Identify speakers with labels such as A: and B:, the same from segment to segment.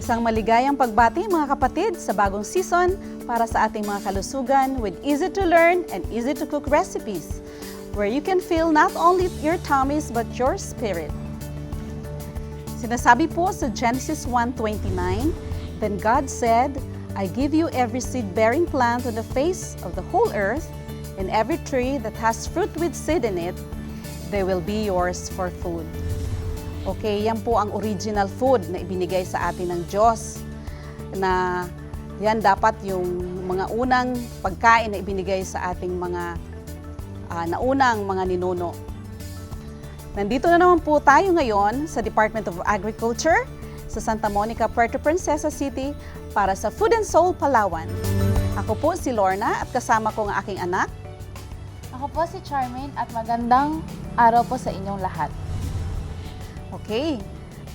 A: Isang maligayang pagbati mga kapatid sa bagong season para sa ating mga kalusugan with easy-to-learn and easy-to-cook recipes where you can fill not only your tummies but your spirit. Sinasabi po sa Genesis 1:29, "Then God said, I give you every seed-bearing plant on the face of the whole earth, and every tree that has fruit with seed in it, they will be yours for food." Okay, yan po ang original food na ibinigay sa atin ng Diyos. Na yan dapat yung mga unang pagkain na ibinigay sa ating mga naunang mga ninuno. Nandito na naman po tayo ngayon sa Department of Agriculture sa Santa Monica, Puerto Princesa City para sa Food and Soul Palawan. Ako po si Lorna at kasama ko ang aking anak.
B: Ako po si Charmaine at magandang araw po sa inyong lahat.
A: Okay,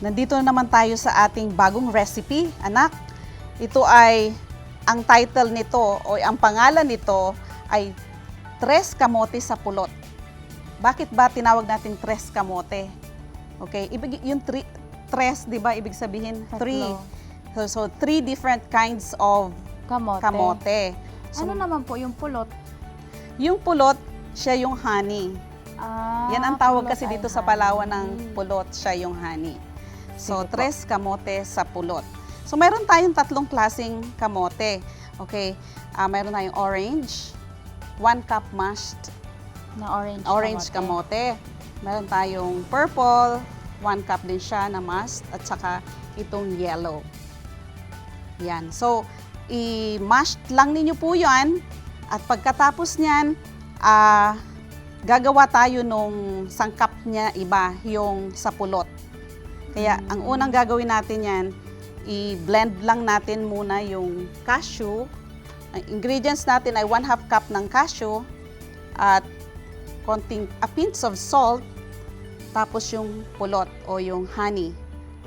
A: nandito na naman tayo sa ating bagong recipe, anak. Ito ay, ang title nito o ang pangalan nito ay Tres Kamote sa Pulot. Bakit ba tinawag natin Tres Kamote? Okay, yung tres, di ba, ibig sabihin? Three. So, three different kinds of kamote. So,
B: ano naman po yung pulot?
A: Yung pulot, siya yung honey. Yan ang tawag kasi dito sa Palawan ng pulot, siya yung honey. So, Tres Kamote sa Pulot. So, mayroon tayong tatlong klaseng kamote. Okay, mayroon tayong orange, 1 cup mashed
B: Na
A: orange kamote. Meron tayong purple, 1 cup din siya na mashed, at saka itong yellow. Yan. So, i-mashed lang ninyo po yan. At pagkatapos niyan, gagawa tayo nung sangkap niya iba, yung sa pulot. Kaya ang unang gagawin natin yan, i-blend lang natin muna yung cashew. Ang ingredients natin ay 1/2 cup ng cashew at a pinch of salt, tapos yung pulot o yung honey,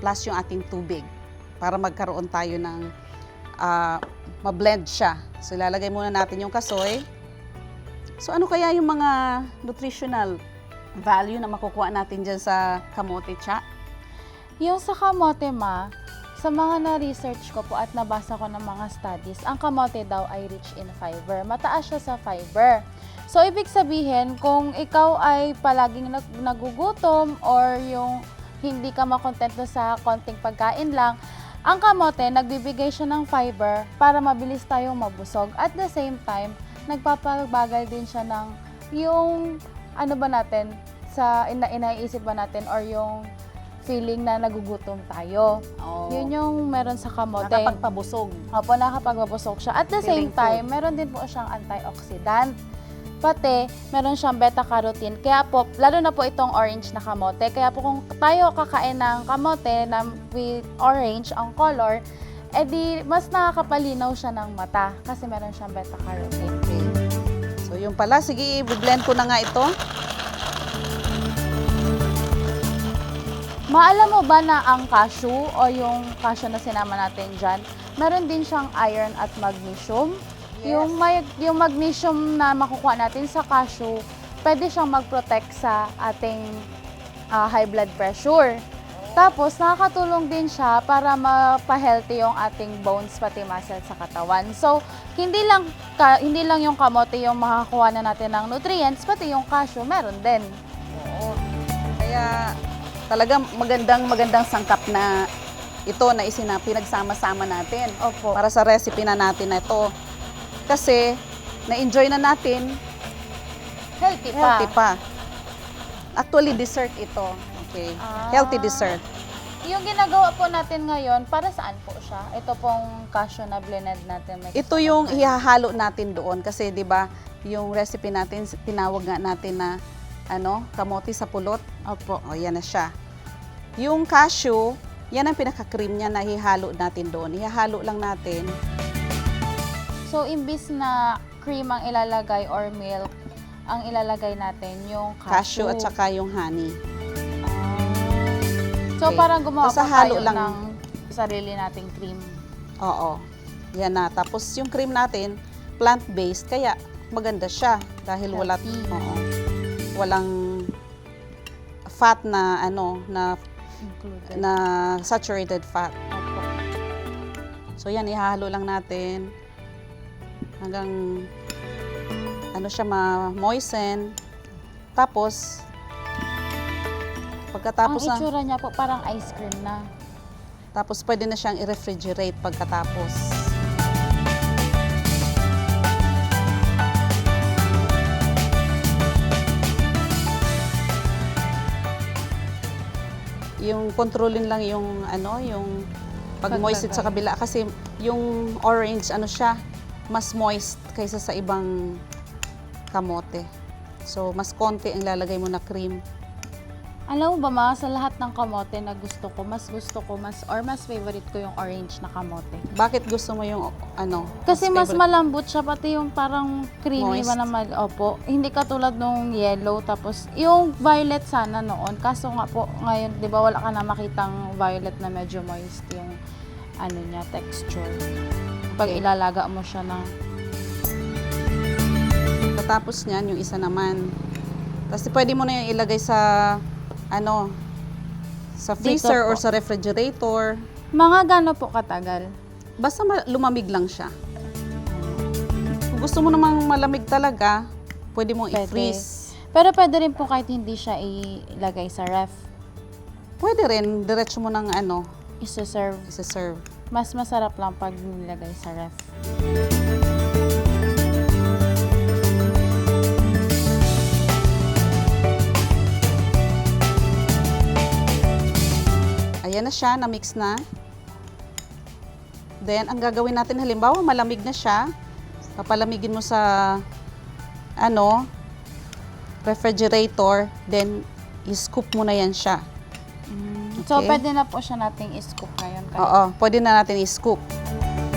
A: plus yung ating tubig para magkaroon tayo ng ma-blend siya. So ilalagay muna natin yung kasoy. So ano kaya yung mga nutritional value na makukuha natin dyan sa kamote, Cha?
B: Yung sa kamote, sa mga na-research ko po at nabasa ko ng mga studies, ang kamote daw ay rich in fiber. Mataas siya sa fiber. So, ibig sabihin, kung ikaw ay palaging nagugutom or yung hindi ka makontento sa konting pagkain lang, ang kamote, nagbibigay siya ng fiber para mabilis tayong mabusog. At the same time, nagpapabagal din siya ng yung ano ba natin, sa inaisip ba natin or yung feeling na nagugutom tayo.
A: Oh.
B: Yun yung meron sa kamote.
A: Nakapagpabusog.
B: Opo, nakapagpabusog siya. At the same time, meron din po siyang antioxidant. Pati, meron siyang beta-carotene. Kaya po, lalo na po itong orange na kamote. Kaya po kung tayo kakain ng kamote na with orange ang color, edi mas nakakapalinaw siya ng mata kasi meron siyang beta-carotene.
A: Okay. So yung pala, sige, i-blend ko na nga ito.
B: Maalam mo ba na ang cashew o yung cashew na sinama natin dyan, meron din siyang iron at magnesium?
A: Yes.
B: Yung magnesium na makukuha natin sa cashew, pwede siyang mag-protect sa ating high blood pressure. Tapos, nakakatulong din siya para mapa-healthy yung ating bones pati muscle sa katawan. So, hindi lang yung kamote yung makakuha na natin ng nutrients, pati yung cashew meron din.
A: Oo. Kaya talagang magandang sangkap na ito na pinagsama-sama natin.
B: Opo.
A: Para sa recipe na natin na ito. Kasi na-enjoy na natin, healthy pa. Actually, dessert ito. Okay. Healthy dessert.
B: Yung ginagawa po natin ngayon, para saan po siya? Ito pong cashew na blended natin.
A: Ito yung ihahalo natin doon kasi 'di ba, yung recipe natin tinawag nga natin na kamote sa pulot.
B: Opo.
A: O yan na siya. Yung cashew, yan ang pinaka-cream niya na ihalo natin doon. Ihahalo lang natin.
B: So, imbis na cream ang ilalagay or milk, ang ilalagay natin yung cashew.
A: Cashew at saka yung honey.
B: So,
A: Okay.
B: parang gumawa
A: Basta
B: pa
A: halo
B: tayo
A: lang.
B: ng sarili nating cream.
A: Oo. Yan na. Tapos yung cream natin, plant-based, kaya maganda siya dahil
B: Healthy.
A: walang fat na
B: Included.
A: na saturated fat.
B: Opo.
A: So yan, ihahalo lang natin hanggang ano siya ma-moisten. Tapos, pagkatapos
B: Ang itsura niya po parang ice cream na.
A: Tapos pwede na siyang i-refrigerate pagkatapos. Yung kontrolin lang yung ano, yung pag-moist sa kabila kasi yung orange ano siya, mas moist kaysa sa ibang kamote. So mas konti ang lalagay mo na cream.
B: Alam mo ba ma, sa lahat ng kamote na gusto ko, mas favorite ko yung orange na kamote.
A: Bakit gusto mo yung ano?
B: Kasi mas
A: favorite?
B: malambot siya, pati yung parang creamy
A: Moist.
B: opo. Hindi katulad nung yellow, tapos yung violet sana noon. Kaso nga po, ngayon, di ba wala ka na makitang violet na medyo moist yung ano niya, texture. Pag
A: Okay.
B: ilalaga mo siya na.
A: Tapos niyan, yung isa naman. Tapos pwede mo na yung ilagay sa ano, sa freezer
B: Dito po.
A: or sa refrigerator.
B: Mga gano po katagal?
A: Basta lumamig lang siya. Kung gusto mo namang malamig talaga, pwede mo
B: Pwede.
A: i-freeze.
B: Pero pwede rin po kahit hindi siya ilagay sa ref.
A: Pwede rin, diretso mo ng ano,
B: Isa-serve.
A: isa-serve.
B: Mas masarap lang pag nilagay sa ref.
A: Ayan na siya, na-mix na. Then, ang gagawin natin, halimbawa, malamig na siya. Papalamigin mo sa, ano, refrigerator. Then, i-scoop mo na yan siya.
B: So,
A: Okay.
B: pwede na po siya nating i-scoop ngayon.
A: Oo, pwede na natin i-scoop.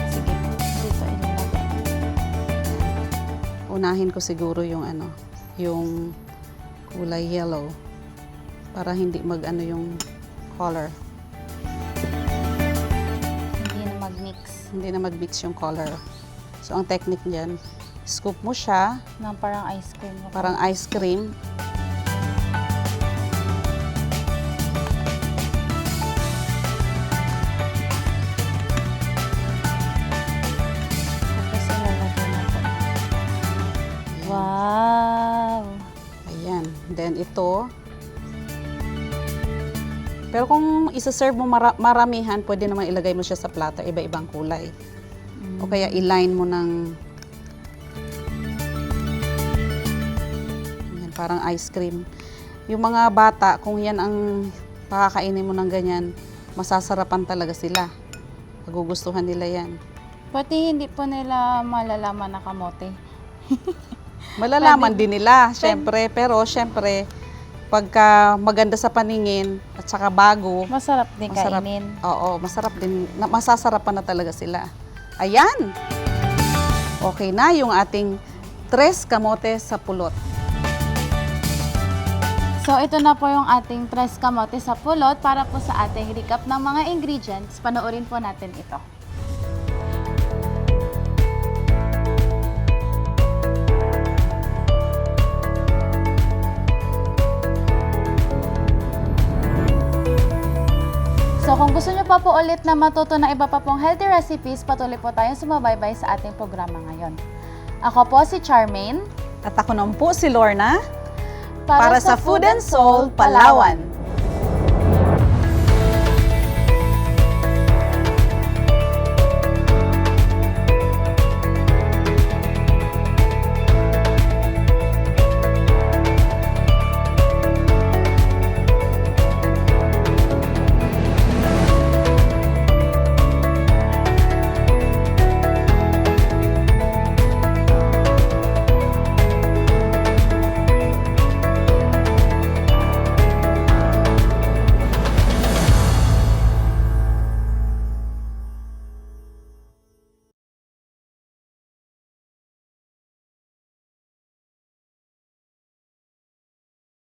B: Sige, dito ilalagay.
A: Unahin ko siguro yung ano, yung kulay yellow. Para hindi mag-ano yung color.
B: Hindi na mag-mix
A: Hindi na mag-mix yung color. So, ang technique niyan, scoop mo siya,
B: ng parang ice cream.
A: parang ice cream.
B: Tapos ilalagay na po.
A: Ayan.
B: Wow!
A: Ayan. Then ito. Pero kung isa-serve mo maramihan, pwede naman ilagay mo siya sa plato, iba-ibang kulay. O kaya i-line mo ng yan, parang ice cream. Yung mga bata, kung yan ang pakakainin mo ng ganyan, masasarapan talaga sila. Magugustuhan nila yan.
B: Pati hindi po nila malalaman na kamote.
A: Malalaman din nila, syempre. Pero syempre, pagka maganda sa paningin at saka bago,
B: Masarap din
A: masarap.
B: kainin.
A: Oo, masarap din. Masasarapan na talaga sila. Ayan! Okay na yung ating Tres Kamote sa Pulot.
B: So, ito na po yung ating Tres Kamote sa Pulot para po sa ating recap ng mga ingredients. Panoorin po natin ito. So kung gusto nyo pa po ulit na matuto ng iba pa pong healthy recipes, patuloy po tayong sumabaybay sa ating programa ngayon. Ako po si Charmaine.
A: At ako naman po si Lorna para sa Food and Soul Palawan.